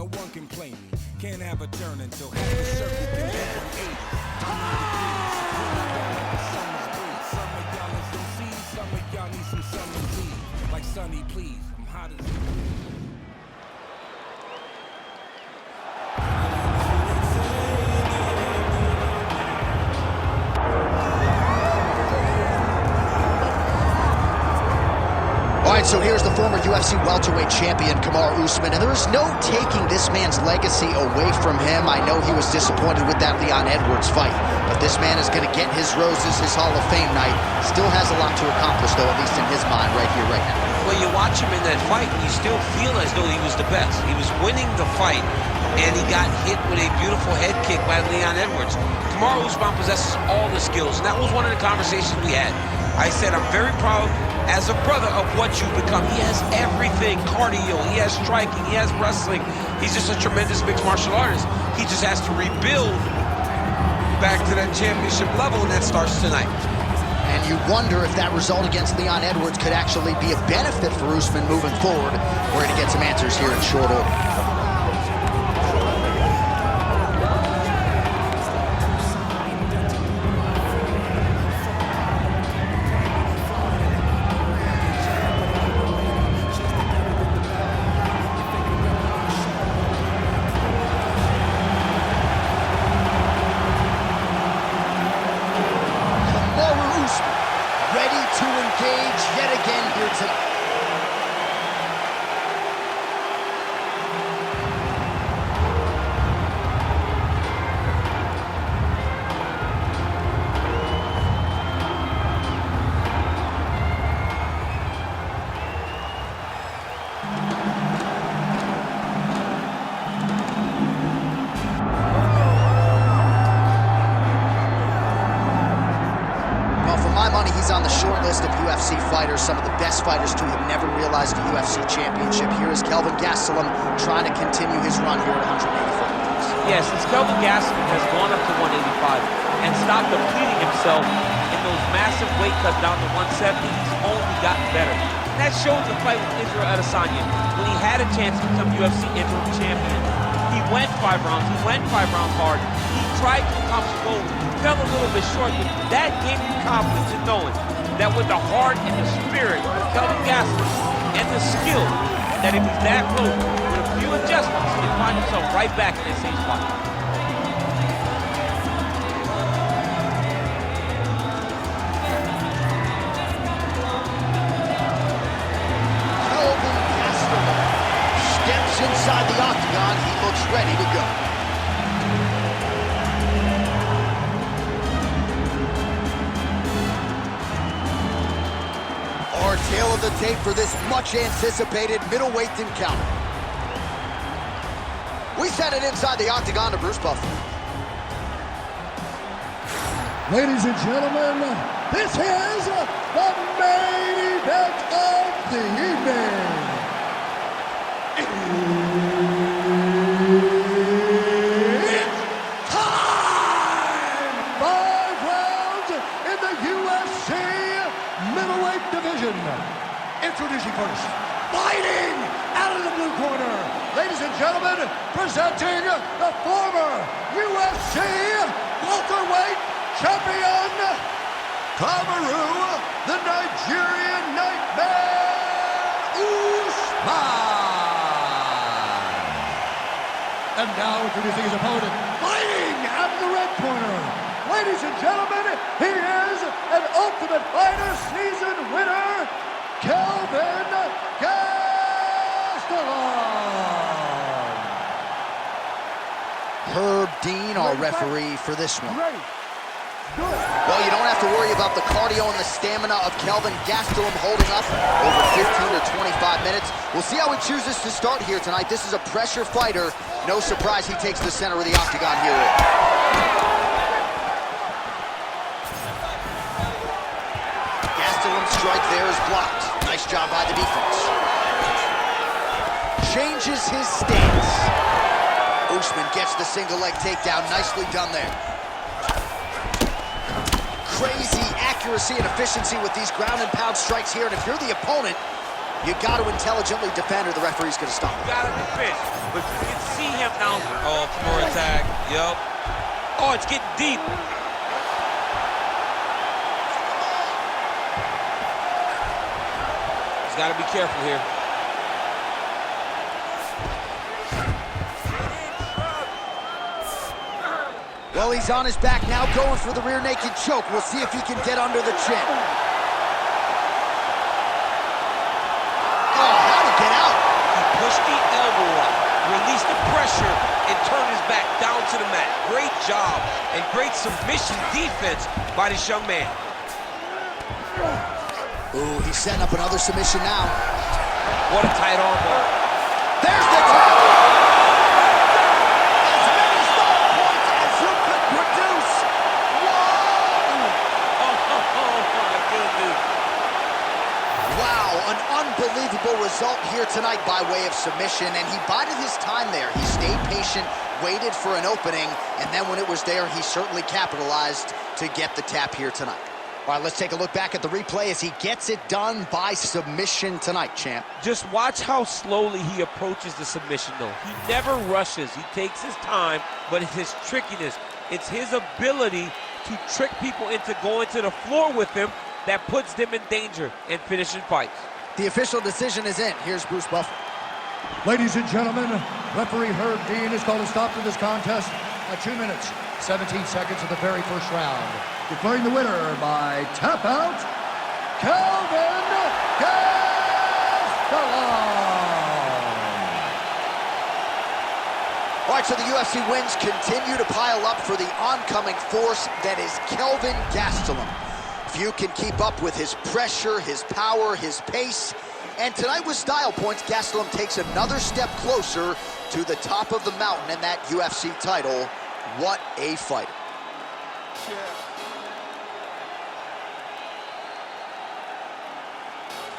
no one can play me. Can't have a turn until half the circuit can be 180. I'm in the breeze, cooling down like the summer's breeze. Some of y'all is MCs, some of y'all need some summer tea. Like Sunny, please, I'm hot as So here's the former UFC welterweight champion, Kamaru Usman, and there is no taking this man's legacy away from him. I know he was disappointed with that Leon Edwards fight, but this man is going to get his roses, his Hall of Fame night. Still has a lot to accomplish, though, at least in his mind, right here, right now. Well, you watch him in that fight, and you still feel as though he was the best. He was winning the fight, and he got hit with a beautiful head kick by Leon Edwards. Kamaru Usman possesses all the skills, and that was one of the conversations we had. I said, I'm very proud as a brother of what you've become. He has everything, cardio, he has striking, he has wrestling. He's just a tremendous mixed martial artist. He just has to rebuild back to that championship level, and that starts tonight. And you wonder if that result against Leon Edwards could actually be a benefit for Usman moving forward. We're going to get some answers here in short order. Ready to engage yet again here tonight. He's on the short list of UFC fighters, some of the best fighters to have never realized a UFC championship. Here is Kelvin Gastelum trying to continue his run here at 185 pounds. Yeah, since Kelvin Gastelum has gone up to 185 and stopped depleting himself in those massive weight cuts down to 170, he's only gotten better. And that shows the fight with Israel Adesanya. When he had a chance to become UFC interim champion, he went 5 rounds. He went 5 rounds hard. He tried to accomplish goals. Fell a little bit short, but that gave you confidence in knowing that with the heart and the spirit of Kelvin Gastelum and the skill, that if he's that close, with a few adjustments, he can find himself right back in that same spot. Kelvin Gastelum steps inside the octagon. He looks ready to go. Our tail of the tape for this much-anticipated middleweight encounter. We send it inside the octagon to Bruce Buffer. Ladies and gentlemen, this is the main event of the evening. It's time! 5 rounds in the UFC middleweight division. Introducing first, fighting out of the blue corner, ladies and gentlemen, presenting the former UFC welterweight champion, Kamaru, the Nigerian Nightmare, Usman. And now introducing his opponent, fighting out of the red corner, ladies and gentlemen, he is an Ultimate Fighter season winner, Kelvin Gastelum. Herb Dean, our referee for this one. Ready. Good. Well, you don't have to worry about the cardio and the stamina of Kelvin Gastelum holding up over 15 to 25 minutes. We'll see how he chooses to start here tonight. This is a pressure fighter. No surprise he takes the center of the octagon here. Gastelum's strike there is blocked. Nice job by the defense. Changes his stance. Usman gets the single leg takedown. Nicely done there. Crazy accuracy and efficiency with these ground and pound strikes here. And if you're the opponent, you got to intelligently defend or the referee's going to stop. You got to defend, but you can see Bam now. Oh, Kamaru attack. Yup. Oh, it's getting deep. He's got to be careful here. Well, he's on his back now, going for the rear naked choke. We'll see if he can get under the chin. Oh, how to get out? He pushed the elbow up, released the pressure, and turned his back down to the mat. Great job and great submission defense by this young man. Ooh, he's setting up another submission now. What a tight arm bar. There's the tap! As many stop points as you could produce. Whoa! Oh, my goodness. Wow, an unbelievable result here tonight by way of submission, and he bided his time there. He stayed patient, waited for an opening, and then when it was there, he certainly capitalized to get the tap here tonight. All right, let's take a look back at the replay as he gets it done by submission tonight, champ. Just watch how slowly he approaches the submission, though. He never rushes. He takes his time, but it's his trickiness. It's his ability to trick people into going to the floor with him that puts them in danger and finishing fights. The official decision is in. Here's Bruce Buffer. Ladies and gentlemen, referee Herb Dean has called a stop to this contest at 2 minutes, 17 seconds of the very first round. Declaring the winner by tap out, Kelvin Gastelum. All right, so the UFC wins continue to pile up for the oncoming force that is Kelvin Gastelum. Few can keep up with his pressure, his power, his pace. And tonight with style points, Gastelum takes another step closer to the top of the mountain and that UFC title. What a fighter. Yeah.